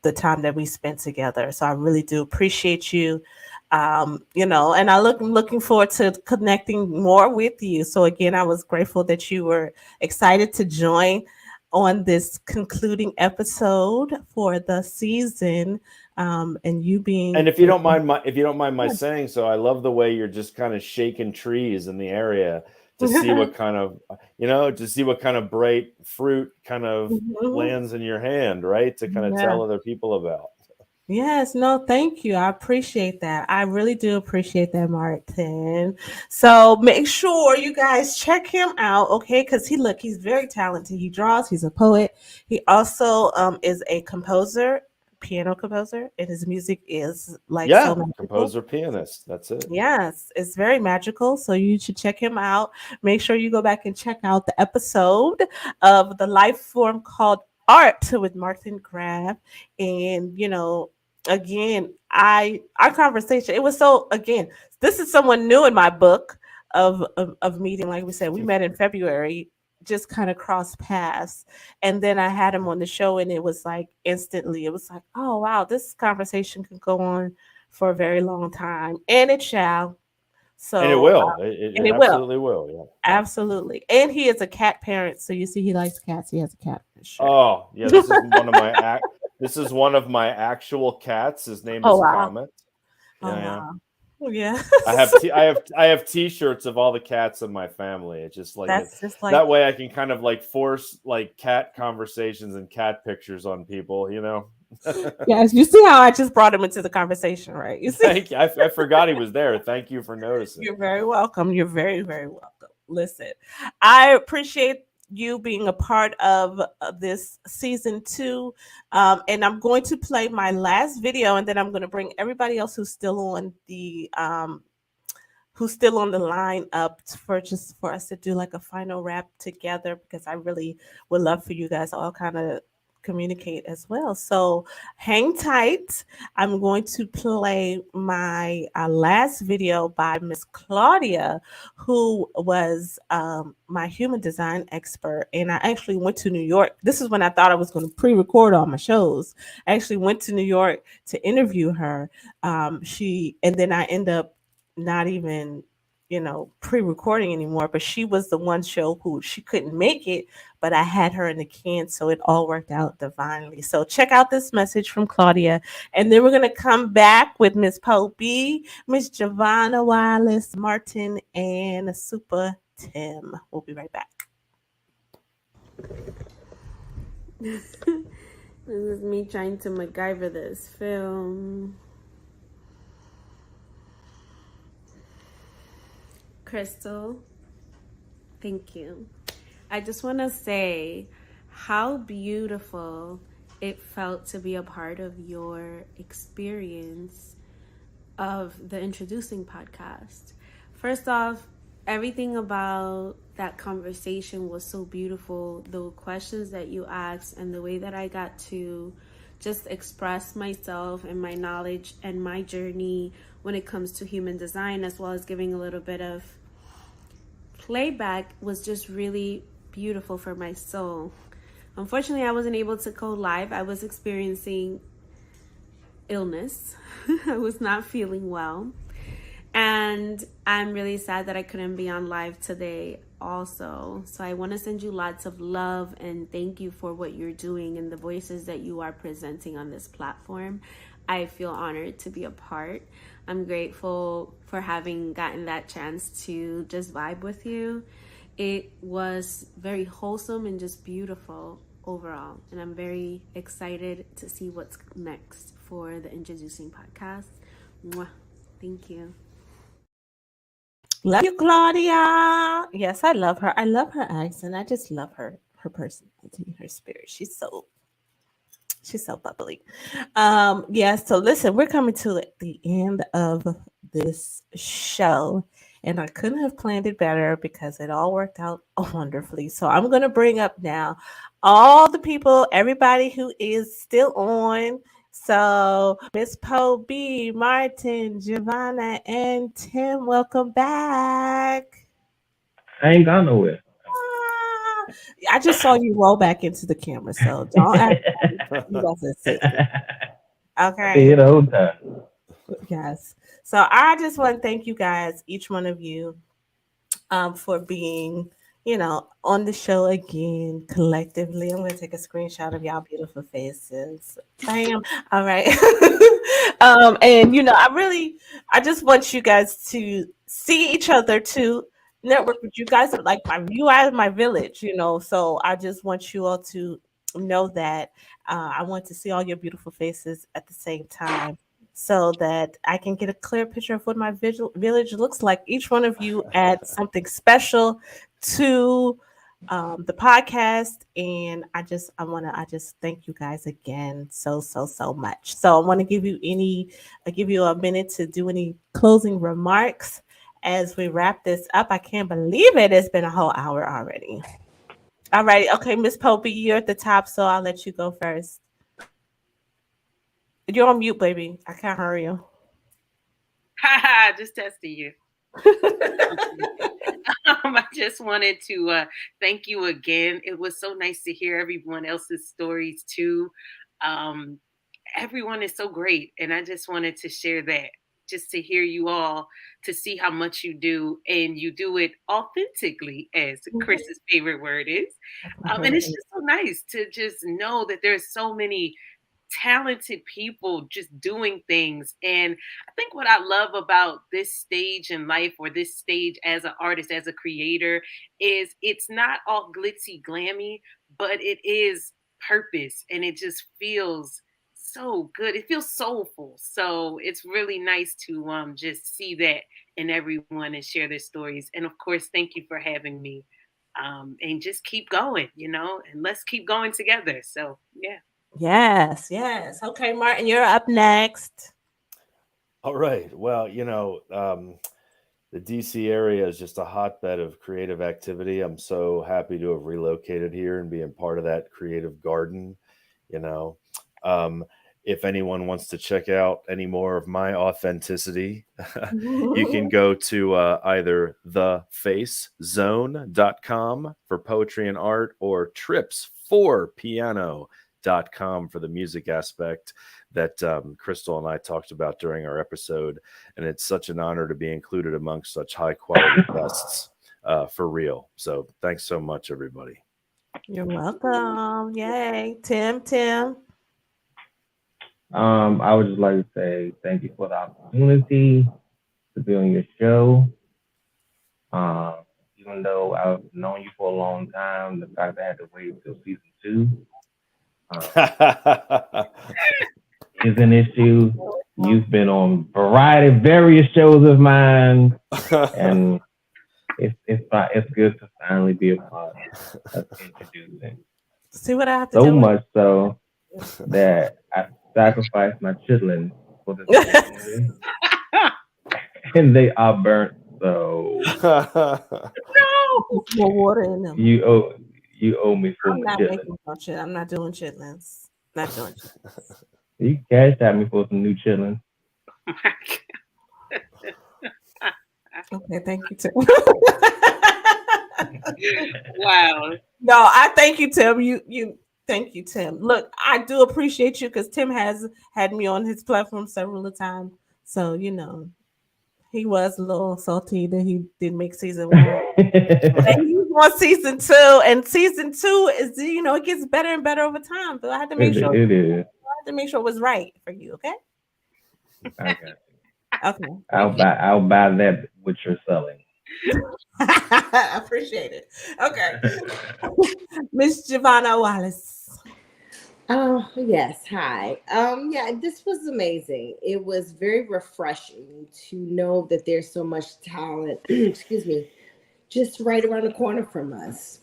the time that we spent together. So I really do appreciate you. You know, and I'm looking forward to connecting more with you. So again, I was grateful that you were excited to join on this concluding episode for the season. And you being And if you don't mind my Yeah. saying so, I love the way you're just kind of shaking trees in the area to see what kind of, you know, to see what kind of bright fruit kind of Mhm. lands in your hand, right? To kind of Yeah. tell other people about. Yes, no, thank you. I appreciate that. I really do appreciate that, Martin. So make sure you guys check him out, okay? Because he's very talented. He draws, he's a poet. He also is a composer, piano composer, and his music is like so Yeah, magical. composer, pianist. That's it. Yes, it's very magical. So you should check him out. Make sure you go back and check out the episode of the life form called Art with Martin Graf. And you know, again, our conversation, it was so again, this is someone new in my book of meeting. Like we said, we met in February, just kind of crossed paths. And then I had him on the show and it was like instantly, it was like, oh wow, this conversation could go on for a very long time, and it shall. And it So, will. It and it will absolutely will. Yeah. absolutely. And he is a cat parent, so you see, he likes cats. He has a cat for sure. Oh, yeah. This is one of my actual cats. His name Oh is wow! Comet. Oh Yeah, yeah. wow! Yeah. I have T-shirts of all the cats in my family. It's just like it. That's just like That way I can kind of like force like cat conversations and cat pictures on people, you know. yes. You see how I just brought him into the conversation, right? You see. Thank you. I forgot he was there. Thank you for noticing. You're very welcome. You're very, very welcome. Listen, I appreciate you being a part of this season 2. And I'm going to play my last video, and then I'm going to bring everybody else who's still on the line up for us to do like a final wrap together, because I really would love for you guys to all kind of communicate as well. So hang tight. I'm going to play my last video by Miss Claudia, who was my human design expert. And I actually went to New York. This is when I thought I was going to pre-record all my shows. I actually went to New York to interview her. And then I end up not even pre-recording anymore, but she was the one show who she couldn't make it, but I had her in the can, so it all worked out divinely. So check out this message from Claudia, and then we're going to come back with Miss Popey, Miss Giovanna Wireless, Martin, and Super Tim. We'll be right back. This is me trying to MacGyver this film. Crystal, thank you. I just want to say how beautiful it felt to be a part of your experience of the Introducing podcast. First off, everything about that conversation was so beautiful. The questions that you asked and the way that I got to just express myself and my knowledge and my journey when it comes to human design, as well as giving a little bit of playback, was just really beautiful for my soul. Unfortunately, I wasn't able to go live. I was experiencing illness. I was not feeling well. And I'm really sad that I couldn't be on live today also. So I want to send you lots of love and thank you for what you're doing and the voices that you are presenting on this platform. I feel honored to be a part. I'm grateful for having gotten that chance to just vibe with you. It was very wholesome and just beautiful overall. And I'm very excited to see what's next for the Introducing podcast. Mwah. Thank you. Love you, Claudia. Yes, I love her. I love her accent. I just love her personality, her spirit. She's so bubbly. Yes, so listen, we're coming to the end of this show, and I couldn't have planned it better because it all worked out wonderfully. So I'm going to bring up now all the people, everybody who is still on. So Miss Poe B, Martin, Giovanna, and Tim, welcome back. I ain't gone nowhere. Ah, I just saw you roll back into the camera, so don't act like you wasn't sitting. I've been Okay. here the whole time. Yes. So I just want to thank you guys, each one of you, for being, on the show again collectively. I'm going to take a screenshot of y'all beautiful faces. Bam. All right. And I just want you guys to see each other, to network with you guys. Are like you are my village, So I just want you all to know that I want to see all your beautiful faces at the same time, so that I can get a clear picture of what my village looks like. Each one of you adds something special to the podcast, and I just thank you guys again so much. So I want to give you a minute to do any closing remarks as we wrap this up. I can't believe it. It's been a whole hour already. All right, okay, Miss Popey, you're at the top, so I'll let you go first. You're on mute, baby. I can't hear you. Just testing you. I just wanted to thank you again. It was so nice to hear everyone else's stories too. Um, Everyone is so great, and I just wanted to share that. Just to hear you all, to see how much you do, and you do it authentically, as Chris's favorite word is. And it's just so nice to just know that there's so many talented people just doing things. And I think what I love about this stage in life, or this stage as an artist, as a creator, is it's not all glitzy glammy, but it is purpose, and it just feels so good. It feels soulful. So it's really nice to just see that in everyone and share their stories. And of course, thank you for having me. And just keep going, and let's keep going together. So yeah. Yes, yes. Okay, Martin, you're up next. All right. Well, the DC area is just a hotbed of creative activity. I'm so happy to have relocated here and being part of that creative garden. You know, um, if anyone wants to check out any more of my authenticity, you can go to either thefacezone.com for poetry and art, or trips4piano.com for the music aspect that Crystal and I talked about during our episode. And it's such an honor to be included amongst such high quality guests, for real. So thanks so much, everybody. You're welcome. Yay. Tim. I would just like to say thank you for the opportunity to be on your show. Even though I've known you for a long time, the fact that I had to wait until season 2 is an issue. You've been on various shows of mine, and it's good to finally be a part of introducing. See what I have to so do? So much so that I sacrificed my chitlins for this opportunity, and they are burnt. So more water in them. You owe me for my chitlins. I'm not doing chitlins. Not doing chitlins. You cashed at me for some new chitlins. Okay, thank you, Tim. Wow. No, I thank you, Tim. You thank you, Tim. Look, I do appreciate you because Tim has had me on his platform several times. So He was a little salty that he didn't make season one. And he's on season two, and season two is, it gets better and better over time. But I had to make sure It is. it was right for you. Okay. I got you. Okay. I'll buy that what you're selling. I appreciate it. Okay. Miss Giovanna Wallace. Oh, yes. Hi. Yeah, this was amazing. It was very refreshing to know that there's so much talent, excuse me, just right around the corner from us.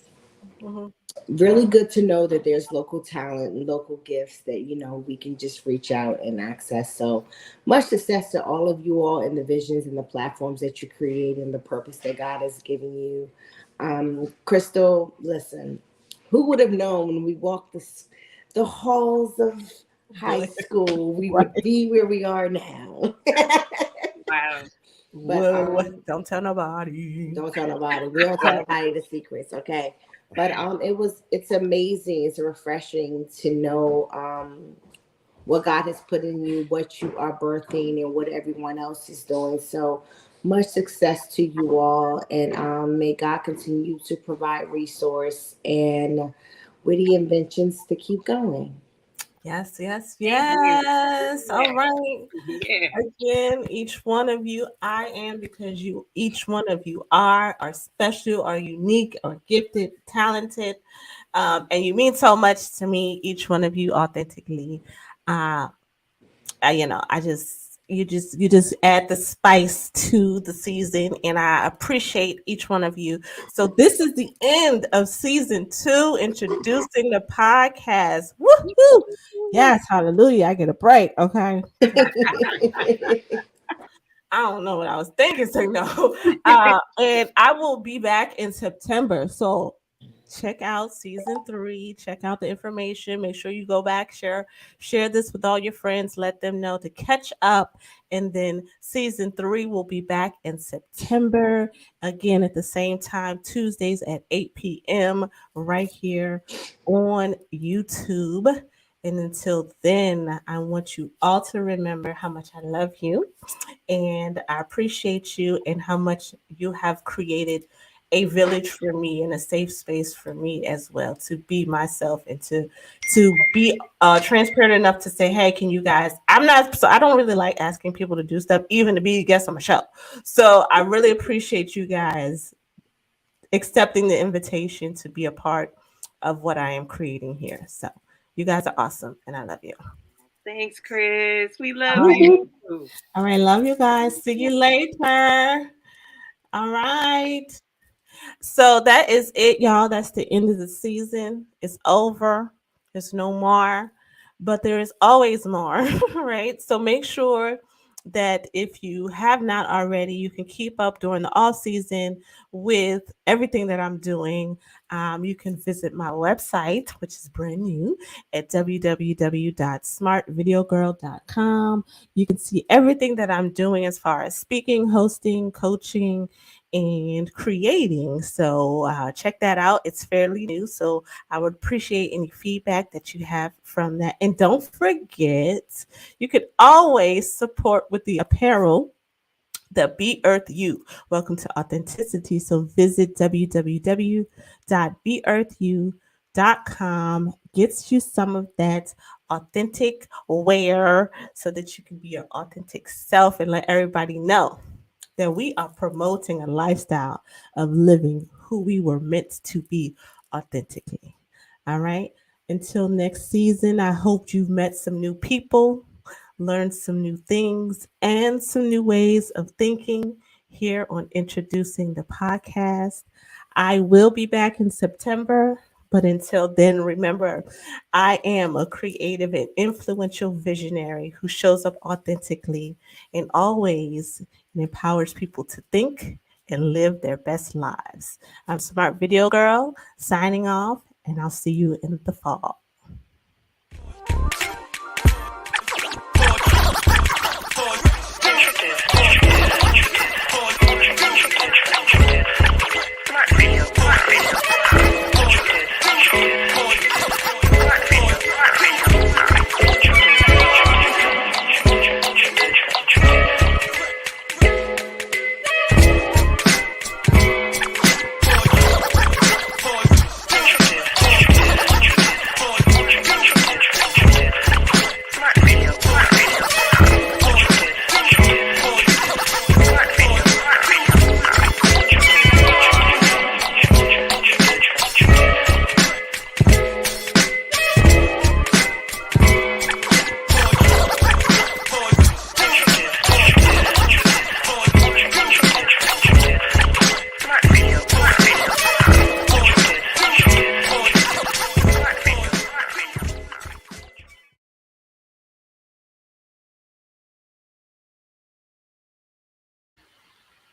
Mhm. Really good to know that there's local talent and local gifts that, we can just reach out and access. So much success to all of you all in the visions and the platforms that you create and the purpose that God has given you. Crystal, listen, who would have known when we walked the halls of high school we Right. would be where we are now? Wow. But Whoa, don't tell nobody. don't tell nobody. We don't tell nobody the secrets, okay? But it's amazing. It's refreshing to know what God has put in you, what you are birthing, and what everyone else is doing. So much success to you all, and may God continue to provide resource and witty inventions to keep going. Yes, yes, Thank you. yes. All right. Yeah. Again, each one of you, I am, because each one of you are special, are unique, are gifted, talented, and you mean so much to me. Each one of you, authentically. Uh, I just you just add the spice to the season, and I appreciate each one of you. So this is the end of season 2, introducing the podcast. Woohoo! Yes, hallelujah! I get a break. Okay. I don't know what I was thinking, so no. And I will be back in September. So check out season 3. Check out the information. Make sure you go back, share this with all your friends. Let them know to catch up. And then season 3 will be back in September again at the same time, Tuesdays at 8 p.m. right here on YouTube. And until then, I want you all to remember how much I love you, and I appreciate you, and how much you have created a village for me and a safe space for me as well to be myself, and to be transparent enough to say, hey, can you guys? I don't really like asking people to do stuff, even to be a guest on my show. So I really appreciate you guys accepting the invitation to be a part of what I am creating here. So you guys are awesome, and I love you. Thanks, Chris. We love All you. right, love you guys. See you later. All right. So that is it, y'all. That's the end of the season. It's over. There's no more, but there is always more, right? So make sure that if you have not already, you can keep up during the off season with everything that I'm doing. You can visit my website, which is brand new, at www.smartvideogirl.com. You can see everything that I'm doing as far as speaking, hosting, coaching, and creating. So check that out. It's fairly new. So I would appreciate any feedback that you have from that. And don't forget, you can always support with the apparel, the Be Earth You. Welcome to Authenticity. So visit www.beearthyou.com. Gets you some of that authentic wear so that you can be your authentic self and let everybody know that we are promoting a lifestyle of living who we were meant to be authentically. All right. Until next season, I hope you've met some new people, learned some new things, and some new ways of thinking here on Introducing the Podcast. I will be back in September, but until then, remember, I am a creative and influential visionary who shows up authentically and always and empowers people to think and live their best lives. I'm Smart Video Girl signing off, and I'll see you in the fall.